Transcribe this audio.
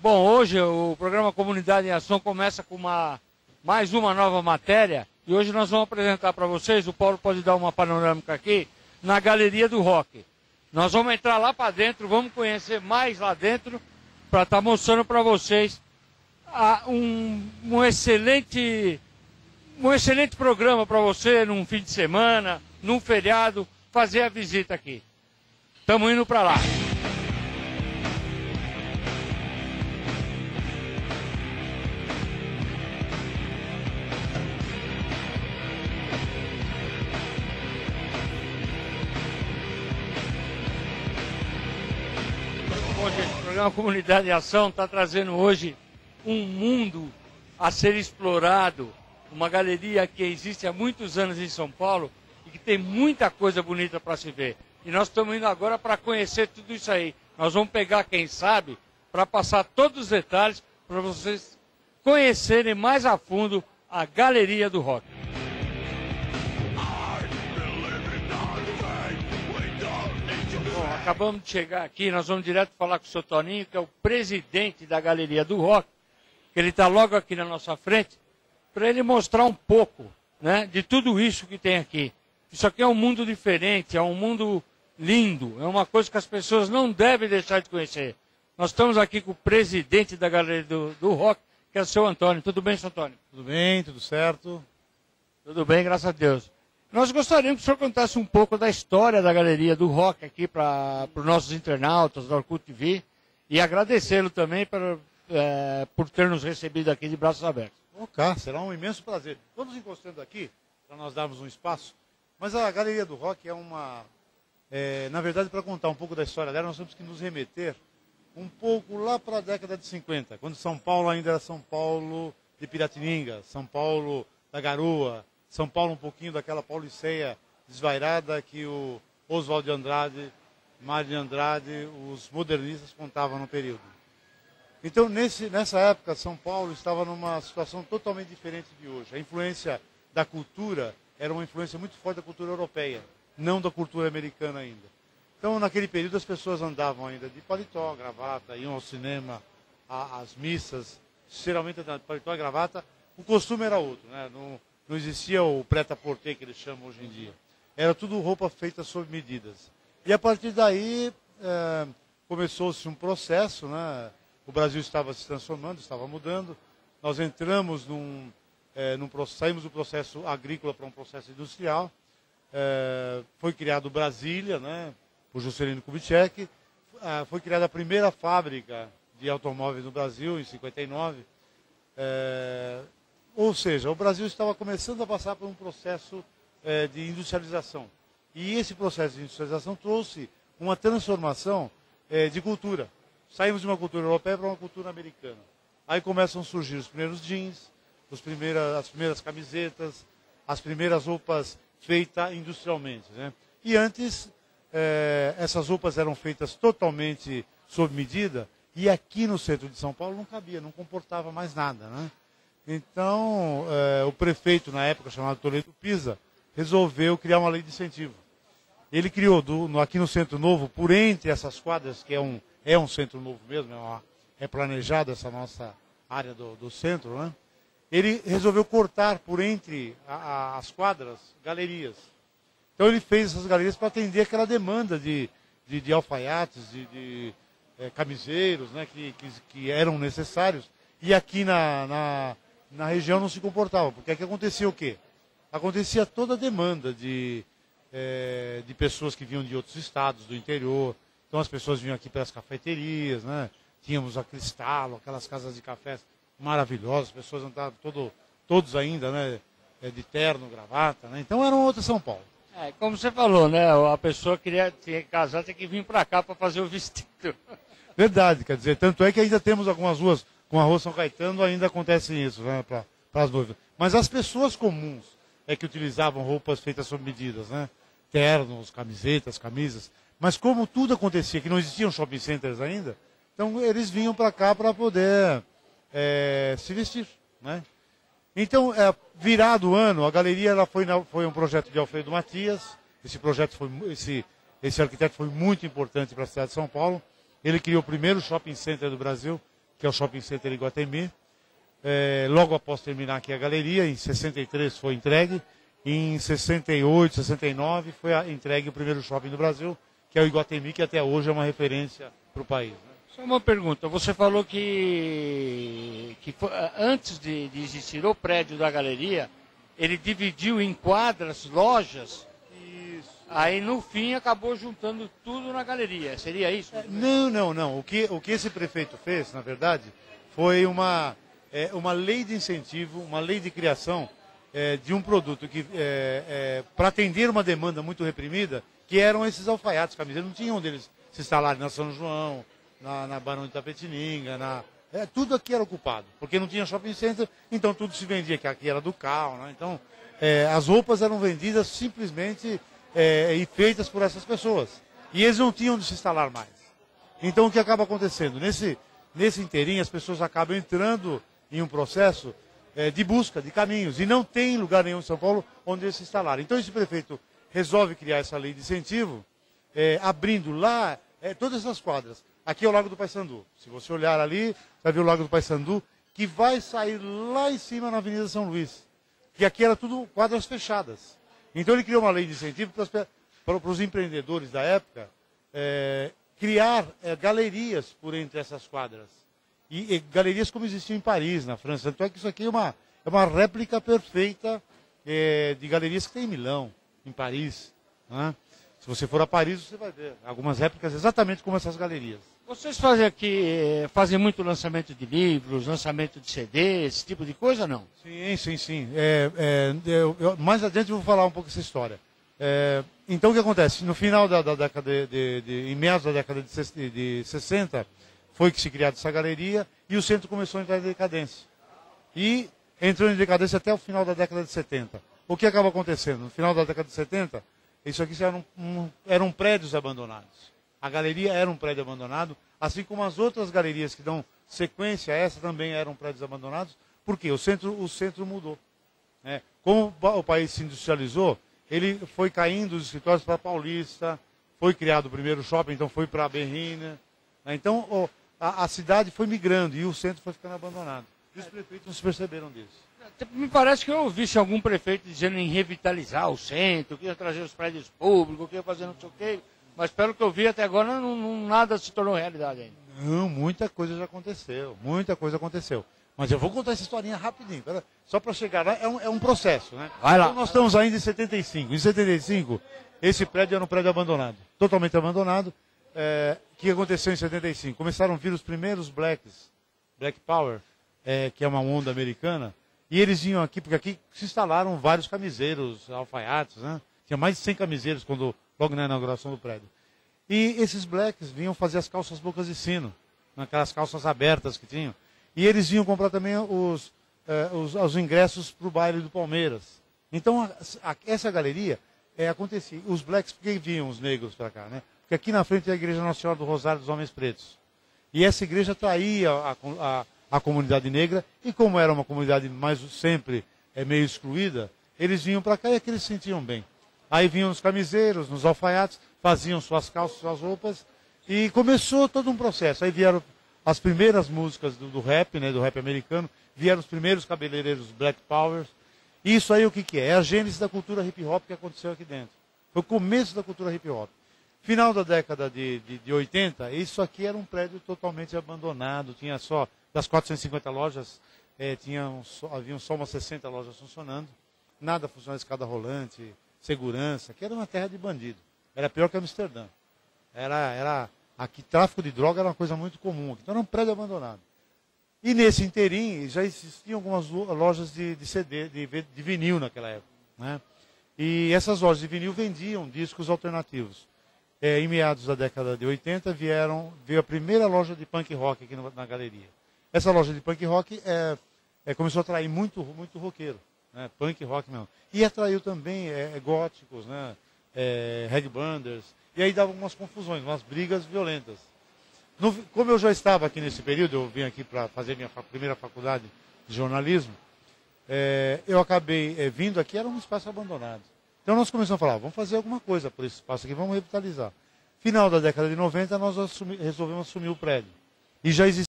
Bom, hoje o programa Comunidade em Ação começa com mais uma nova matéria e hoje nós vamos apresentar para vocês, o Paulo pode dar uma panorâmica aqui, na Galeria do Rock. Nós vamos entrar lá para dentro, vamos conhecer mais lá dentro para estar mostrando para vocês um excelente programa para você num fim de semana, num feriado, fazer a visita aqui. Estamos indo para lá. Bom, gente, o programa Comunidade em Ação está trazendo hoje um mundo a ser explorado, uma galeria que existe há muitos anos em São Paulo e que tem muita coisa bonita para se ver. E nós estamos indo agora para conhecer tudo isso aí. Nós vamos pegar quem sabe para passar todos os detalhes para vocês conhecerem mais a fundo a Galeria do Rock. Bom, acabamos de chegar aqui, nós vamos direto falar com o seu Toninho, que é o presidente da Galeria do Rock, que ele está logo aqui na nossa frente, para ele mostrar um pouco, né, de tudo isso que tem aqui. Isso aqui é um mundo diferente, é um mundo lindo, é uma coisa que as pessoas não devem deixar de conhecer. Nós estamos aqui com o presidente da Galeria do Rock, que é o seu Antônio. Tudo bem, seu Antônio? Tudo bem, tudo certo. Tudo bem, graças a Deus. Nós gostaríamos que o senhor contasse um pouco da história da Galeria do Rock aqui para os nossos internautas da Orkut TV e agradecê-lo também por ter nos recebido aqui de braços abertos. Ok, será um imenso prazer. Vamos encostando aqui, para nós darmos um espaço. Mas a Galeria do Rock na verdade, para contar um pouco da história dela, nós temos que nos remeter um pouco lá para a década de 50, quando São Paulo ainda era São Paulo de Piratininga, São Paulo da Garoa, São Paulo um pouquinho daquela pauliceia desvairada que o Oswald de Andrade, Mário de Andrade, os modernistas contavam no período. Então, nessa época, São Paulo estava numa situação totalmente diferente de hoje. A influência da cultura era uma influência muito forte da cultura europeia, não da cultura americana ainda. Então, naquele período, as pessoas andavam ainda de paletó, gravata, iam ao cinema, às missas, geralmente de paletó e gravata. O costume era outro, né? Não existia o prêt-à-porter que eles chamam hoje em dia. Era tudo roupa feita sob medidas. E a partir daí, começou-se um processo, né? O Brasil estava se transformando, estava mudando. Nós entramos saímos do processo agrícola para um processo industrial. Foi criado Brasília, né, por Juscelino Kubitschek. Foi criada a primeira fábrica de automóveis no Brasil, em 59. Ou seja, o Brasil estava começando a passar por um processo de industrialização. E esse processo de industrialização trouxe uma transformação de cultura. Saímos de uma cultura europeia para uma cultura americana. Aí começam a surgir os primeiros jeans, as primeiras camisetas, as primeiras roupas feitas industrialmente, né? E antes, essas roupas eram feitas totalmente sob medida, e aqui no centro de São Paulo não cabia, não comportava mais nada, né? Então, o prefeito, na época, chamado Toledo Pisa, resolveu criar uma lei de incentivo. Ele criou, aqui no Centro Novo, por entre essas quadras, que é um centro novo mesmo, é planejado essa nossa área do centro, né? Ele resolveu cortar por entre as quadras galerias. Então ele fez essas galerias para atender aquela demanda de alfaiates, de camiseiros, né, que eram necessários. E aqui na região não se comportava, porque aqui acontecia o quê? Acontecia toda a demanda de pessoas que vinham de outros estados, do interior. Então as pessoas vinham aqui pelas cafeterias, né? Tínhamos a Cristalo, aquelas casas de cafés maravilhosas, as pessoas andavam todos ainda, né? De terno, gravata, né? Então era uma outra São Paulo. Como você falou, né? A pessoa tinha que casar, tinha que vir para cá para fazer o vestido. Verdade, quer dizer, tanto é que ainda temos algumas ruas, com a Rua São Caetano ainda acontece isso, né? Para as noivas. Mas as pessoas comuns que utilizavam roupas feitas sob medidas, né? Ternos, camisetas, camisas. Mas como tudo acontecia, que não existiam shopping centers ainda, então eles vinham para cá para poder se vestir, né? Então, virado o ano, a galeria foi um projeto de Alfredo Matias. Esse arquiteto foi muito importante para a cidade de São Paulo. Ele criou o primeiro shopping center do Brasil, que é o Shopping Center Iguatemi. Logo após terminar aqui a galeria, em 63 foi entregue, em 68, 69 foi entregue o primeiro shopping do Brasil, que é o Iguatemi, que até hoje é uma referência para o país. Né? Só uma pergunta, você falou que antes de existir o prédio da galeria, ele dividiu em quadras, lojas, Isso. aí no fim acabou juntando tudo na galeria, seria isso? Não. O que esse prefeito fez, na verdade, foi uma lei de incentivo, uma lei de criação de um produto que, para atender uma demanda muito reprimida, que eram esses alfaiates, camisas. Não tinha onde eles se instalarem, na São João, na Barão de Itapetininga, tudo aqui era ocupado, porque não tinha shopping center, então tudo se vendia, que aqui era do Cal, né? Então as roupas eram vendidas simplesmente e feitas por essas pessoas. E eles não tinham onde se instalar mais. Então o que acaba acontecendo? Nesse inteirinho as pessoas acabam entrando em um processo de busca de caminhos, e não tem lugar nenhum em São Paulo onde eles se instalarem. Então esse prefeito resolve criar essa lei de incentivo, abrindo lá todas essas quadras. Aqui é o Lago do Paissandu. Se você olhar ali, vai ver o Lago do Paissandu, que vai sair lá em cima na Avenida São Luís. Que aqui era tudo quadras fechadas. Então ele criou uma lei de incentivo para os empreendedores da época criar galerias por entre essas quadras. E galerias como existiam em Paris, na França. Tanto é que isso aqui é uma réplica perfeita de galerias que tem em Milão, em Paris. Né? Se você for a Paris, você vai ver algumas réplicas exatamente como essas galerias. Vocês fazem muito lançamento de livros, lançamento de CD, esse tipo de coisa, não? Sim. Mais adiante eu vou falar um pouco essa história. Então o que acontece? No final da década em meados da década de 60, foi que se criada essa galeria e o centro começou a entrar em decadência. E entrou em decadência até o final da década de 70. O que acaba acontecendo? No final da década de 70, isso aqui eram prédios abandonados. A galeria era um prédio abandonado, assim como as outras galerias que dão sequência a essa também eram prédios abandonados. Por quê? O centro mudou. Né? Como o país se industrializou, ele foi caindo os escritórios para Paulista, foi criado o primeiro shopping, então foi para a Berrina. Né? Então a cidade foi migrando e o centro foi ficando abandonado. E os prefeitos não se perceberam disso. Me parece que eu ouvi algum prefeito dizendo em revitalizar o centro, que ia trazer os prédios públicos, que ia fazer não sei o quê. Mas pelo que eu vi até agora, nada se tornou realidade ainda. Não, muita coisa já aconteceu. Muita coisa aconteceu. Mas eu vou contar essa historinha rapidinho. Só para chegar lá, é um processo, né? Vai lá. Então nós estamos ainda em 75. Em 75, esse prédio era um prédio abandonado. Totalmente abandonado. O que aconteceu em 75? Começaram a vir os primeiros Black Power, que é uma onda americana. E eles vinham aqui, porque aqui se instalaram vários camiseiros, alfaiates, né? Tinha mais de 100 camiseiros logo na inauguração do prédio. E esses blacks vinham fazer as calças bocas de sino, naquelas calças abertas que tinham. E eles vinham comprar também os ingressos para o baile do Palmeiras. Então, essa galeria acontecia. Os blacks, por que vinham os negros para cá? Né? Porque aqui na frente é a Igreja Nossa Senhora do Rosário dos Homens Pretos. E essa igreja atraía a comunidade negra, e como era uma comunidade mais sempre meio excluída, eles vinham para cá e aqui eles se sentiam bem. Aí vinham nos camiseiros, nos alfaiates, faziam suas calças, suas roupas, e começou todo um processo. Aí vieram as primeiras músicas do rap, né, do rap americano, vieram os primeiros cabeleireiros Black Powers. Isso aí o que é? É a gênese da cultura hip hop que aconteceu aqui dentro. Foi o começo da cultura hip hop. Final da década de 80, isso aqui era um prédio totalmente abandonado, tinha só, das 450 lojas, haviam só umas 60 lojas funcionando, nada funcionava, escada rolante, segurança, que era uma terra de bandido. Era pior que Amsterdã. Aqui tráfico de droga era uma coisa muito comum, então era um prédio abandonado. E nesse inteirinho já existiam algumas lojas de CD, de vinil naquela época. Né? E essas lojas de vinil vendiam discos alternativos. Em meados da década de 80 veio a primeira loja de punk rock aqui na galeria. Essa loja de punk rock começou a atrair muito roqueiro, né? Punk rock mesmo. E atraiu também góticos, né? Headbangers. E aí dava umas confusões, umas brigas violentas. Como eu já estava aqui nesse período, eu vim aqui para fazer minha primeira faculdade de jornalismo, eu acabei vindo aqui, era um espaço abandonado. Então nós começamos a falar, vamos fazer alguma coisa por esse espaço aqui, vamos revitalizar. Final da década de 90, nós resolvemos assumir o prédio. E já existia